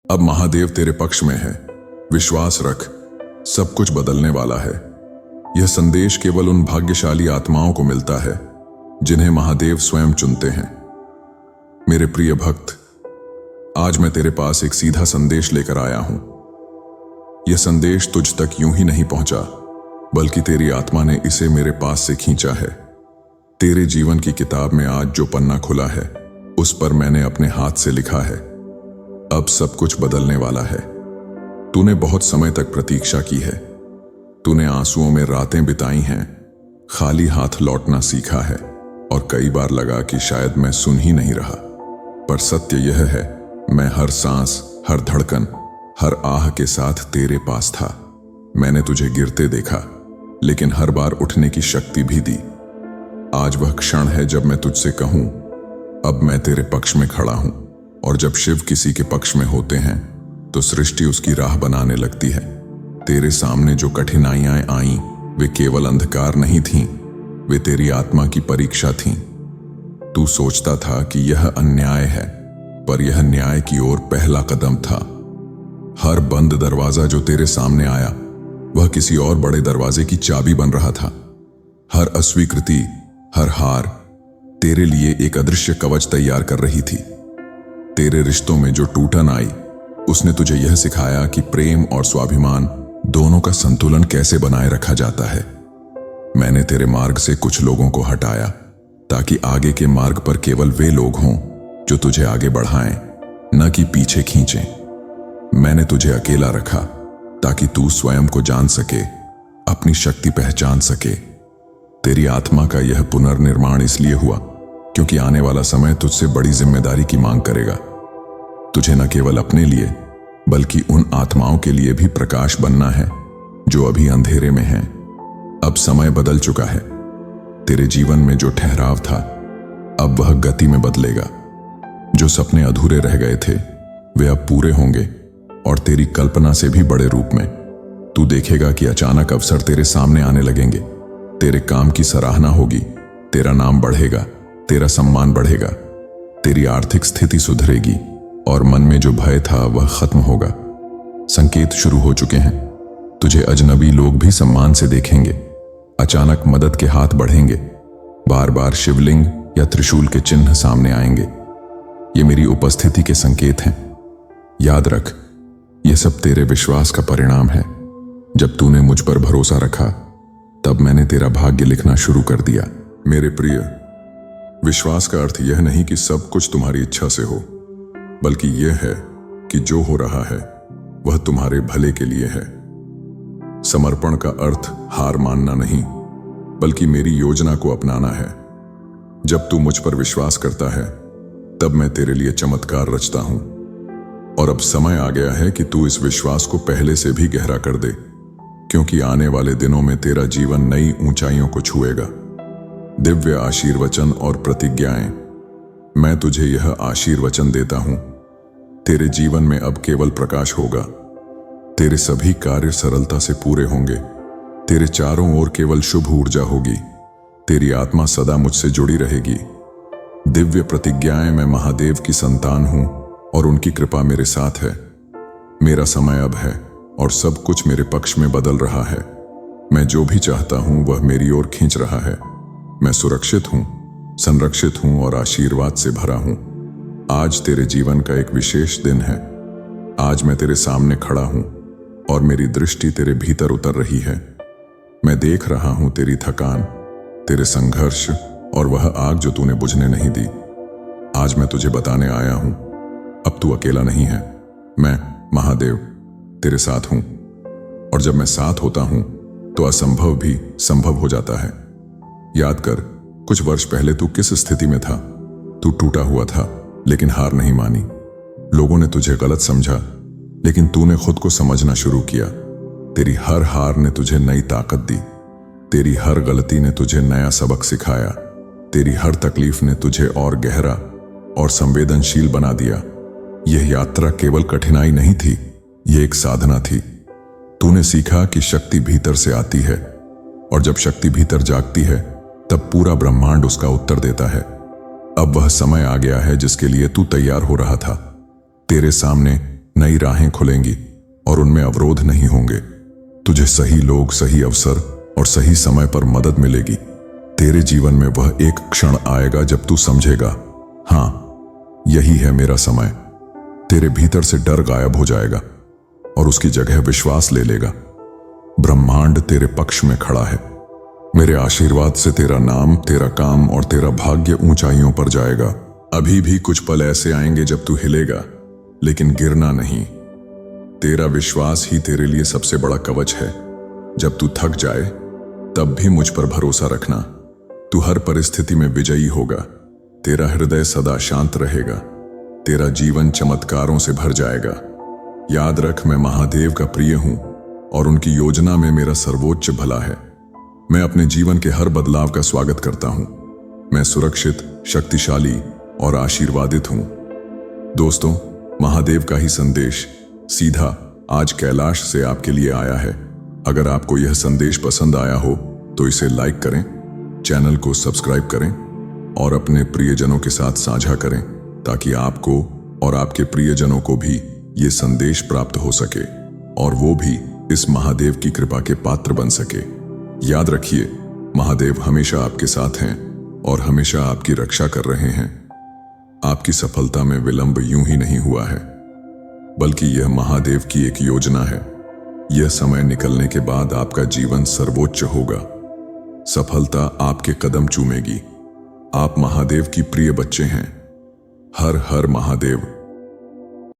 अब महादेव तेरे पक्ष में है। विश्वास रख, सब कुछ बदलने वाला है। यह संदेश केवल उन भाग्यशाली आत्माओं को मिलता है जिन्हें महादेव स्वयं चुनते हैं। मेरे प्रिय भक्त, आज मैं तेरे पास एक सीधा संदेश लेकर आया हूं। यह संदेश तुझ तक यूं ही नहीं पहुंचा, बल्कि तेरी आत्मा ने इसे मेरे पास से खींचा है। तेरे जीवन की किताब में आज जो पन्ना खुला है, उस पर मैंने अपने हाथ से लिखा है। अब सब कुछ बदलने वाला है। तूने बहुत समय तक प्रतीक्षा की है। तूने आंसुओं में रातें बिताई हैं, खाली हाथ लौटना सीखा है, और कई बार लगा कि शायद मैं सुन ही नहीं रहा। पर सत्य यह है, मैं हर सांस, हर धड़कन, हर आह के साथ तेरे पास था। मैंने तुझे गिरते देखा, लेकिन हर बार उठने की शक्ति भी दी। आज वह क्षण है जब मैं तुझसे कहूं, अब मैं तेरे पक्ष में खड़ा हूं। और जब शिव किसी के पक्ष में होते हैं तो सृष्टि उसकी राह बनाने लगती है। तेरे सामने जो कठिनाइयां आईं, वे केवल अंधकार नहीं थीं, वे तेरी आत्मा की परीक्षा थीं। तू सोचता था कि यह अन्याय है, पर यह न्याय की ओर पहला कदम था। हर बंद दरवाजा जो तेरे सामने आया, वह किसी और बड़े दरवाजे की चाबी बन रहा था। हर अस्वीकृति, हर हार तेरे लिए एक अदृश्य कवच तैयार कर रही थी। तेरे रिश्तों में जो टूटन आई, उसने तुझे यह सिखाया कि प्रेम और स्वाभिमान दोनों का संतुलन कैसे बनाए रखा जाता है। मैंने तेरे मार्ग से कुछ लोगों को हटाया, ताकि आगे के मार्ग पर केवल वे लोग हों जो तुझे आगे बढ़ाएं, न कि पीछे खींचें। मैंने तुझे अकेला रखा ताकि तू स्वयं को जान सके, अपनी शक्ति पहचान सके। तेरी आत्मा का यह पुनर्निर्माण इसलिए हुआ क्योंकि आने वाला समय तुझसे बड़ी जिम्मेदारी की मांग करेगा। तुझे न केवल अपने लिए, बल्कि उन आत्माओं के लिए भी प्रकाश बनना है जो अभी अंधेरे में हैं। अब समय बदल चुका है। तेरे जीवन में जो ठहराव था, अब वह गति में बदलेगा। जो सपने अधूरे रह गए थे, वे अब पूरे होंगे, और तेरी कल्पना से भी बड़े रूप में। तू देखेगा कि अचानक अवसर तेरे सामने आने लगेंगे। तेरे काम की सराहना होगी, तेरा नाम बढ़ेगा, तेरा सम्मान बढ़ेगा, तेरी आर्थिक स्थिति सुधरेगी, और मन में जो भय था वह खत्म होगा। संकेत शुरू हो चुके हैं। तुझे अजनबी लोग भी सम्मान से देखेंगे। अचानक मदद के हाथ बढ़ेंगे। बार बार शिवलिंग या त्रिशूल के चिन्ह सामने आएंगे। ये मेरी उपस्थिति के संकेत हैं। याद रख, यह सब तेरे विश्वास का परिणाम है। जब तूने मुझ पर भरोसा रखा, तब मैंने तेरा भाग्य लिखना शुरू कर दिया। मेरे प्रिय, विश्वास का अर्थ यह नहीं कि सब कुछ तुम्हारी इच्छा से हो, बल्कि यह है कि जो हो रहा है वह तुम्हारे भले के लिए है। समर्पण का अर्थ हार मानना नहीं, बल्कि मेरी योजना को अपनाना है। जब तू मुझ पर विश्वास करता है, तब मैं तेरे लिए चमत्कार रचता हूं। और अब समय आ गया है कि तू इस विश्वास को पहले से भी गहरा कर दे, क्योंकि आने वाले दिनों में तेरा जीवन नई ऊंचाइयों को छुएगा। दिव्य आशीर्वचन और प्रतिज्ञाएं। मैं तुझे यह आशीर्वचन देता हूं, तेरे जीवन में अब केवल प्रकाश होगा। तेरे सभी कार्य सरलता से पूरे होंगे। तेरे चारों ओर केवल शुभ ऊर्जा होगी। तेरी आत्मा सदा मुझसे जुड़ी रहेगी। दिव्य प्रतिज्ञाएं। मैं महादेव की संतान हूं, और उनकी कृपा मेरे साथ है। मेरा समय अब है, और सब कुछ मेरे पक्ष में बदल रहा है। मैं जो भी चाहता हूं वह मेरी ओर खींच रहा है। मैं सुरक्षित हूं, संरक्षित हूं और आशीर्वाद से भरा हूं। आज तेरे जीवन का एक विशेष दिन है। आज मैं तेरे सामने खड़ा हूं, और मेरी दृष्टि तेरे भीतर उतर रही है। मैं देख रहा हूं तेरी थकान, तेरे संघर्ष, और वह आग जो तूने बुझने नहीं दी। आज मैं तुझे बताने आया हूं, अब तू अकेला नहीं है। मैं महादेव तेरे साथ हूं, और जब मैं साथ होता हूं तो असंभव भी संभव हो जाता है। याद कर, कुछ वर्ष पहले तू किस स्थिति में था। तू टूटा हुआ था, लेकिन हार नहीं मानी। लोगों ने तुझे गलत समझा, लेकिन तूने खुद को समझना शुरू किया। तेरी हर हार ने तुझे नई ताकत दी। तेरी हर गलती ने तुझे नया सबक सिखाया। तेरी हर तकलीफ ने तुझे और गहरा और संवेदनशील बना दिया। यह यात्रा केवल कठिनाई नहीं थी, यह एक साधना थी। तूने सीखा कि शक्ति भीतर से आती है, और जब शक्ति भीतर जागती है, तब पूरा ब्रह्मांड उसका उत्तर देता है। अब वह समय आ गया है जिसके लिए तू तैयार हो रहा था। तेरे सामने नई राहें खुलेंगी और उनमें अवरोध नहीं होंगे। तुझे सही लोग, सही अवसर और सही समय पर मदद मिलेगी। तेरे जीवन में वह एक क्षण आएगा जब तू समझेगा, हाँ, यही है मेरा समय। तेरे भीतर से डर गायब हो जाएगा और उसकी जगह विश्वास ले लेगा। ब्रह्मांड तेरे पक्ष में खड़ा है। मेरे आशीर्वाद से तेरा नाम, तेरा काम और तेरा भाग्य ऊंचाइयों पर जाएगा। अभी भी कुछ पल ऐसे आएंगे जब तू हिलेगा, लेकिन गिरना नहीं। तेरा विश्वास ही तेरे लिए सबसे बड़ा कवच है। जब तू थक जाए तब भी मुझ पर भरोसा रखना। तू हर परिस्थिति में विजयी होगा। तेरा हृदय सदा शांत रहेगा। तेरा जीवन चमत्कारों से भर जाएगा। याद रख, मैं महादेव का प्रिय हूं और उनकी योजना में मेरा सर्वोच्च भला है। मैं अपने जीवन के हर बदलाव का स्वागत करता हूं। मैं सुरक्षित, शक्तिशाली और आशीर्वादित हूं। दोस्तों, महादेव का ही संदेश सीधा आज कैलाश से आपके लिए आया है। अगर आपको यह संदेश पसंद आया हो तो इसे लाइक करें, चैनल को सब्सक्राइब करें और अपने प्रियजनों के साथ साझा करें, ताकि आपको और आपके प्रियजनों को भी ये संदेश प्राप्त हो सके और वो भी इस महादेव की कृपा के पात्र बन सके। याद रखिए, महादेव हमेशा आपके साथ हैं और हमेशा आपकी रक्षा कर रहे हैं। आपकी सफलता में विलंब यूं ही नहीं हुआ है, बल्कि यह महादेव की एक योजना है। यह समय निकलने के बाद आपका जीवन सर्वोच्च होगा। सफलता आपके कदम चूमेगी। आप महादेव की प्रिय बच्चे हैं। हर हर महादेव।